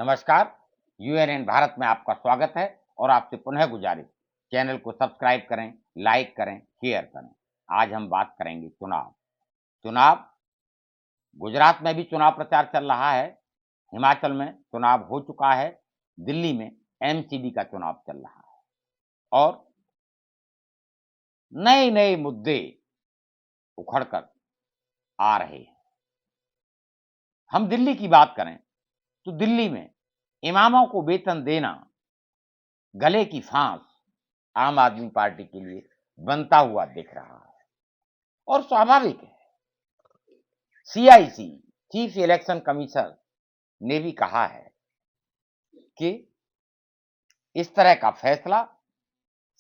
नमस्कार। यूएनएन भारत में आपका स्वागत है और आपसे पुनः गुजारिश, चैनल को सब्सक्राइब करें, लाइक करें, शेयर करें। आज हम बात करेंगे चुनाव। गुजरात में भी चुनाव प्रचार चल रहा है, हिमाचल में चुनाव हो चुका है, दिल्ली में एमसीडी का चुनाव चल रहा है और नए नए मुद्दे उखड़कर आ रहे हैं। हम दिल्ली की बात करें तो दिल्ली में इमामों को वेतन देना गले की फांस आम आदमी पार्टी के लिए बनता हुआ दिख रहा है और स्वाभाविक है। सीआईसी चीफ इलेक्शन कमीशन ने भी कहा है कि इस तरह का फैसला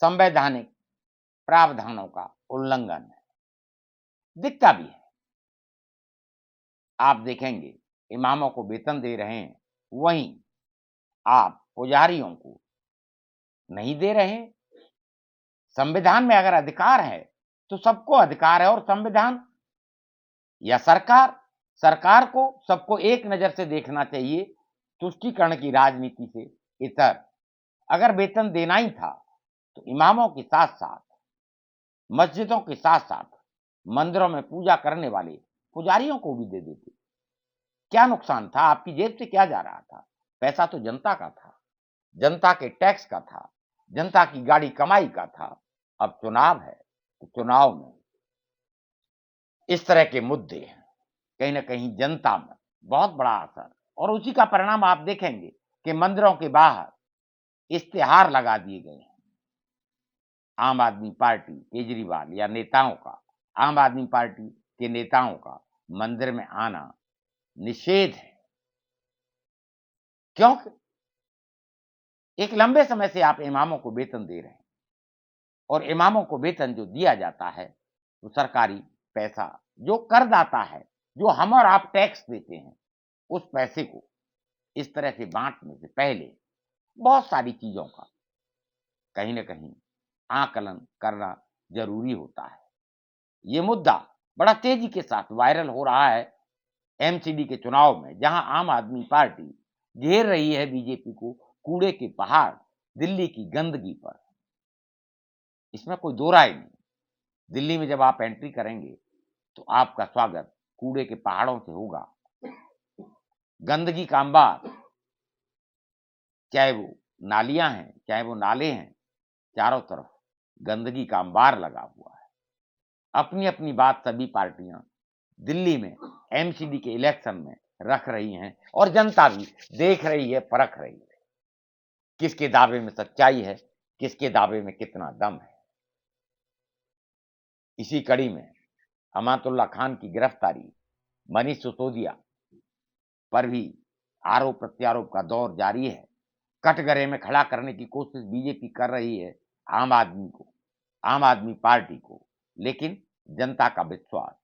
संवैधानिक प्रावधानों का उल्लंघन है, दिखता भी है। आप देखेंगे इमामों को वेतन दे रहे हैं, वहीं आप पुजारियों को नहीं दे रहे हैं। संविधान में अगर अधिकार है तो सबको अधिकार है और संविधान या सरकार को सबको एक नजर से देखना चाहिए। तुष्टीकरण की राजनीति से इतर अगर वेतन देना ही था तो इमामों के साथ साथ मस्जिदों के साथ साथ मंदिरों में पूजा करने वाले पुजारियों को भी दे देते। क्या नुकसान था? आपकी जेब से क्या जा रहा था? पैसा तो जनता का था, जनता के टैक्स का था, जनता की गाड़ी कमाई का था। अब चुनाव है तो चुनाव में इस तरह के मुद्दे हैं, कहीं ना कहीं जनता में बहुत बड़ा असर, और उसी का परिणाम आप देखेंगे कि मंदिरों के बाहर इश्तेहार लगा दिए गए हैं। आम आदमी पार्टी केजरीवाल या नेताओं का, आम आदमी पार्टी के नेताओं का मंदिर में आना निषेध है, क्योंकि एक लंबे समय से आप इमामों को वेतन दे रहे हैं और इमामों को वेतन जो दिया जाता है वो सरकारी पैसा, जो करदाता है, जो हम और आप टैक्स देते हैं, उस पैसे को इस तरह से बांटने से पहले बहुत सारी चीजों का कहीं ना कहीं आकलन करना जरूरी होता है। ये मुद्दा बड़ा तेजी के साथ वायरल हो रहा है एमसीडी के चुनाव में, जहां आम आदमी पार्टी घेर रही है बीजेपी को कूड़े के पहाड़ दिल्ली की गंदगी पर। इसमें कोई दो राय नहीं। दिल्ली में जब आप एंट्री करेंगे तो आपका स्वागत कूड़े के पहाड़ों से होगा, गंदगी का अंबार, चाहे वो नालियां हैं, चाहे वो नाले हैं, चारों तरफ गंदगी का अंबार लगा हुआ है। अपनी अपनी बात सभी पार्टियां दिल्ली में एमसीडी के इलेक्शन में रख रही हैं और जनता भी देख रही है, परख रही है किसके दावे में सच्चाई है, किसके दावे में कितना दम है। इसी कड़ी में अमातुल्ला खान की गिरफ्तारी, मनीष सिसोदिया पर भी आरोप प्रत्यारोप का दौर जारी है। कटघरे में खड़ा करने की कोशिश बीजेपी कर रही है आम आदमी पार्टी को, लेकिन जनता का विश्वास,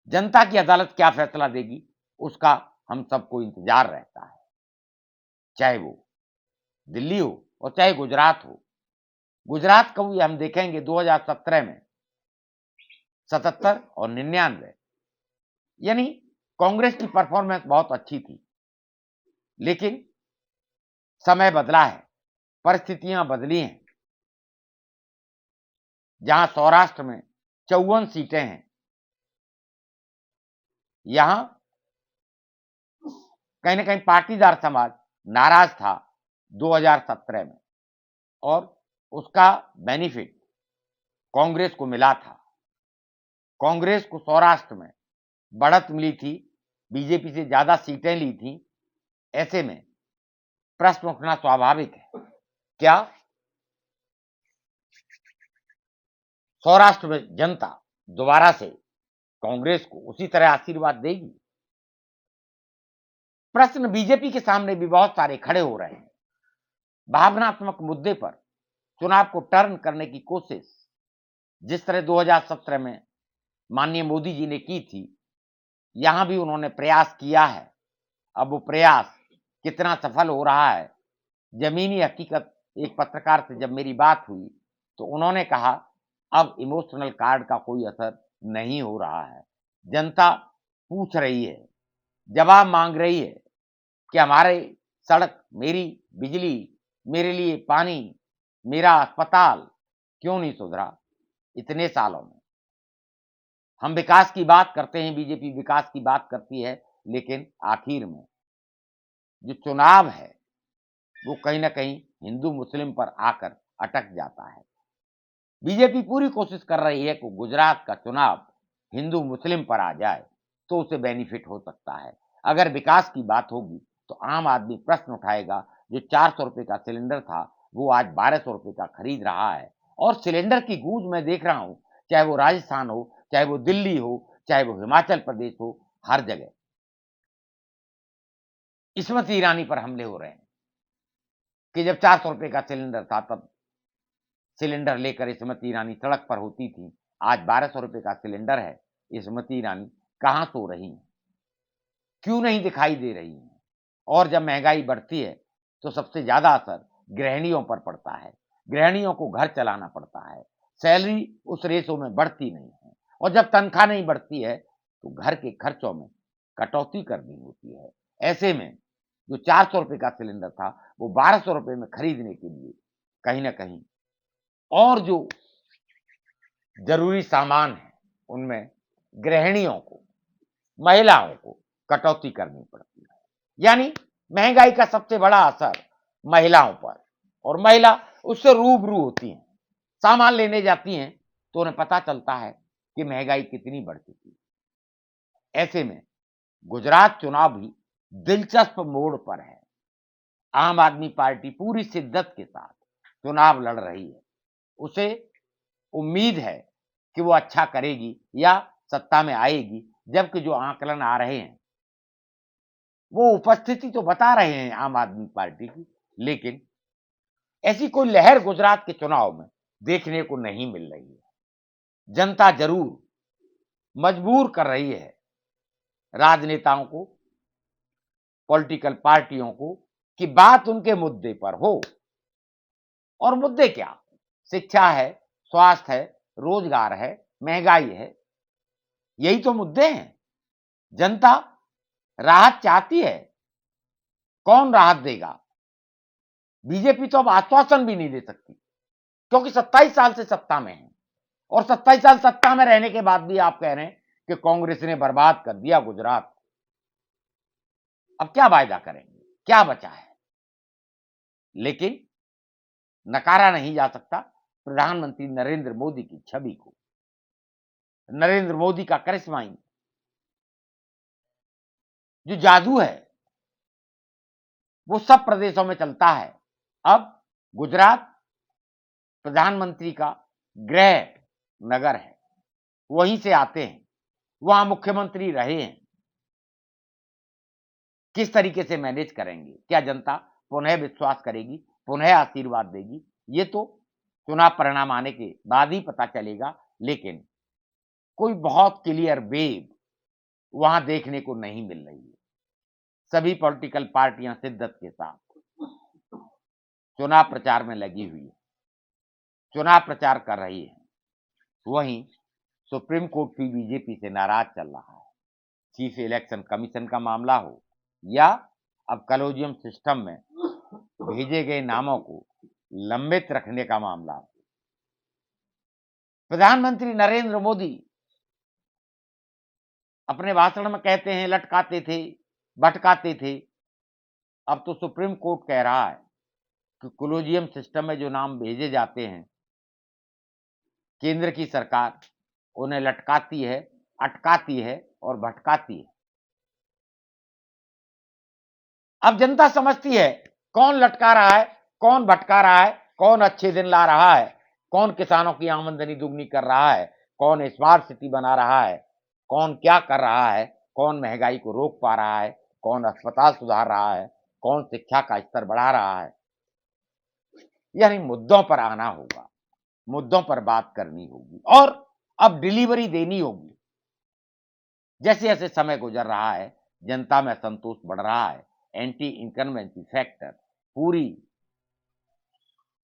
जनता की अदालत क्या फैसला देगी उसका हम सबको इंतजार रहता है, चाहे वो दिल्ली हो और चाहे गुजरात हो। गुजरात को भी हम देखेंगे 2017 में 77 और 99, यानी कांग्रेस की परफॉर्मेंस बहुत अच्छी थी, लेकिन समय बदला है, परिस्थितियां बदली हैं। जहां सौराष्ट्र में 54 सीटें हैं, यहां कहीं ना कहीं पाटीदार समाज नाराज था 2017 में और उसका बेनिफिट कांग्रेस को मिला था। कांग्रेस को सौराष्ट्र में बढ़त मिली थी, बीजेपी से ज्यादा सीटें ली थी। ऐसे में प्रश्न उठना स्वाभाविक है, क्या सौराष्ट्र में जनता दोबारा से कांग्रेस को उसी तरह आशीर्वाद देगी? प्रश्न बीजेपी के सामने भी बहुत सारे खड़े हो रहे हैं। भावनात्मक मुद्दे पर चुनाव को टर्न करने की कोशिश जिस तरह 2017 में माननीय मोदी जी ने की थी, यहां भी उन्होंने प्रयास किया है। अब वो प्रयास कितना सफल हो रहा है, जमीनी हकीकत, एक पत्रकार से जब मेरी बात हुई तो उन्होंने कहा अब इमोशनल कार्ड का कोई असर नहीं हो रहा है। जनता पूछ रही है, जवाब मांग रही है कि हमारे सड़क, मेरी बिजली, मेरे लिए पानी, मेरा अस्पताल क्यों नहीं सुधरा इतने सालों में? हम विकास की बात करते हैं, बीजेपी विकास की बात करती है, लेकिन आखिर में जो चुनाव है, वो कहीं न कहीं हिंदू-मुस्लिम पर आकर अटक जाता है। बीजेपी पूरी कोशिश कर रही है कि गुजरात का चुनाव हिंदू-मुस्लिम पर आ जाए, तो उसे बेनिफिट हो सकता है। अगर विकास की बात होगी, तो आम आदमी प्रश्न उठाएगा, जो ₹400 का सिलेंडर था, वो आज ₹1200 का खरीद रहा है और सिलेंडर की गूंज मैं देख रहा हूँ, चाहे वो राजस्थान हो, चाहे वो दिल्ली हो, चाहे वो हिमाचल प्रदेश हो, हर जगह स्मृति ईरानी पर हमले हो रहे हैं कि जब ₹400 का सिलेंडर था, तब सिलेंडर लेकर स्मृति ईरानी सड़क पर होती थी। आज ₹1200 का सिलेंडर है, स्मृति ईरानी कहाँ सो रही हैं? क्यों नहीं दिखाई दे रही हैं? और जब महँगाई बढ़ती है, तो सबसे ज़्यादा असर गृहिणियों पर पड़ता है। गृहिणियों को घर चलाना पड़ता है। सैलरी उस रेशो में बढ़ती नहीं है और जब तनख्वाह नहीं बढ़ती है, तो घर के खर्चों में कटौती करनी होती है। ऐसे में जो ₹400 का सिलेंडर था, वो ₹1200 में खरीदने के लिए कहीं न कहीं और जो ज़रूरी सामान है, उनमें गृहिणियों को, महिलाओं को कटौती करनी पड़ती है। यानी महँगाई का सबसे बड़ा असर महिलाओं पर और महिला उससे रूबरू होती हैं। सामान लेने जाती हैं, तो उन्हें पता चलता है कि महँगाई कितनी बढ़ चुकी है। ऐसे में गुजरात चुनाव भी दिलचस्प मोड़ पर है। आम आदमी पार्टी पूरी शिद्दत के साथ चुनाव लड़ रही है। उसे उम्मीद है कि वो अच्छा करेगी या सत्ता में आएगी, जबकि जो आकलन आ रहे हैं, वो उपस्थिति तो बता रहे हैं आम आदमी पार्टी की, लेकिन ऐसी कोई लहर गुजरात के चुनाव में देखने को नहीं मिल रही है। जनता ज़रूर मजबूर कर रही है राजनेताओं को, पॉलिटिकल पार्टियों को कि बात उनके मुद्दे पर हो। और मुद्दे क्या? शिक्षा है, स्वास्थ्य है, रोजगार है, महँगाई है, यही तो मुद्दे हैं। जनता राहत चाहती है। कौन राहत देगा? बीजेपी तो अब आश्वासन भी नहीं दे सकती, क्योंकि 27 साल से सत्ता में है और 27 साल सत्ता में रहने के बाद भी आप कह रहे हैं कि कांग्रेस ने बर्बाद कर दिया गुजरात। अब क्या वायदा करेंगे? क्या बचा है? लेकिन नकारा नहीं जा सकता प्रधानमंत्री नरेंद्र मोदी की छवि को, नरेंद्र मोदी का करिश्माई जो जादू है, वो सब प्रदेशों में चलता है। अब गुजरात प्रधानमंत्री का गृह नगर है, वहीं से आते हैं, वहां मुख्यमंत्री रहे हैं। किस तरीके से मैनेज करेंगे? क्या जनता पुनः विश्वास करेगी, पुनः आशीर्वाद देगी? ये तो चुनाव परिणाम आने के बाद ही पता चलेगा, लेकिन कोई बहुत क्लियर वेव वहां देखने को नहीं मिल रही है। सभी पॉलिटिकल पार्टियां शिद्दत के साथ चुनाव प्रचार में लगी हुई है, चुनाव प्रचार कर रही है। वहीं सुप्रीम कोर्ट भी बीजेपी से नाराज चल रहा है। चीफ इलेक्शन कमीशन का मामला हो या अब कॉलेजियम सिस्टम में भेजे गए नामों को लंबित रखने का मामला हो। प्रधानमंत्री नरेंद्र मोदी अपने भाषण में कहते हैं लटकाते थे, भटकाते थे। अब तो सुप्रीम कोर्ट कह रहा है कि कॉलेजियम सिस्टम में जो नाम भेजे जाते हैं, केंद्र की सरकार उन्हें लटकाती है, अटकाती है और भटकाती है। अब जनता समझती है कौन लटका रहा है, कौन भटका रहा है, कौन अच्छे दिन ला रहा है, कौन किसानों की आमदनी दुगनी कर रहा है, कौन स्मार्ट सिटी बना रहा है, कौन क्या कर रहा है, कौन महंगाई को रोक पा रहा है, कौन अस्पताल सुधार रहा है, कौन शिक्षा का स्तर बढ़ा रहा है। यानी मुद्दों पर आना होगा, मुद्दों पर बात करनी होगी और अब डिलीवरी देनी होगी। जैसे जैसे समय गुजर रहा है, जनता में असंतोष बढ़ रहा है। एंटी इनकम्बेंसी फैक्टर पूरी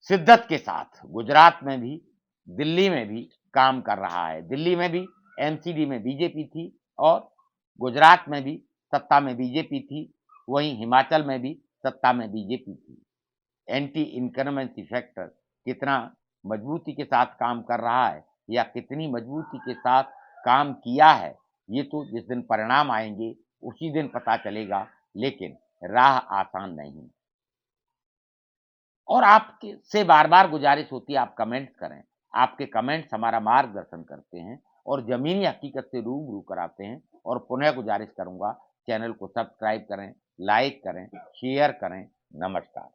शिद्दत के साथ गुजरात में भी, दिल्ली में भी काम कर रहा है। दिल्ली में भी एमसीडी में बीजेपी थी और गुजरात में भी सत्ता में बीजेपी थी, वहीं हिमाचल में भी सत्ता में बीजेपी थी। एंटी इनकम्बेंसी फैक्टर कितना मजबूती के साथ काम कर रहा है या कितनी मजबूती के साथ काम किया है, ये तो जिस दिन परिणाम आएँगे उसी दिन पता चलेगा, लेकिन राह आसान नहीं। और आपके से बार-बार गुज़ारिश होती है आप कमेंट्स करें। आपके कमेंट्स हमारा मार्गदर्शन करते हैं और ज़मीनी हकीकत से रूबरू कराते हैं और पुनः गुज़ारिश करूँगा चैनल को सब्सक्राइब करें, लाइक करें, शेयर करें। नमस्कार।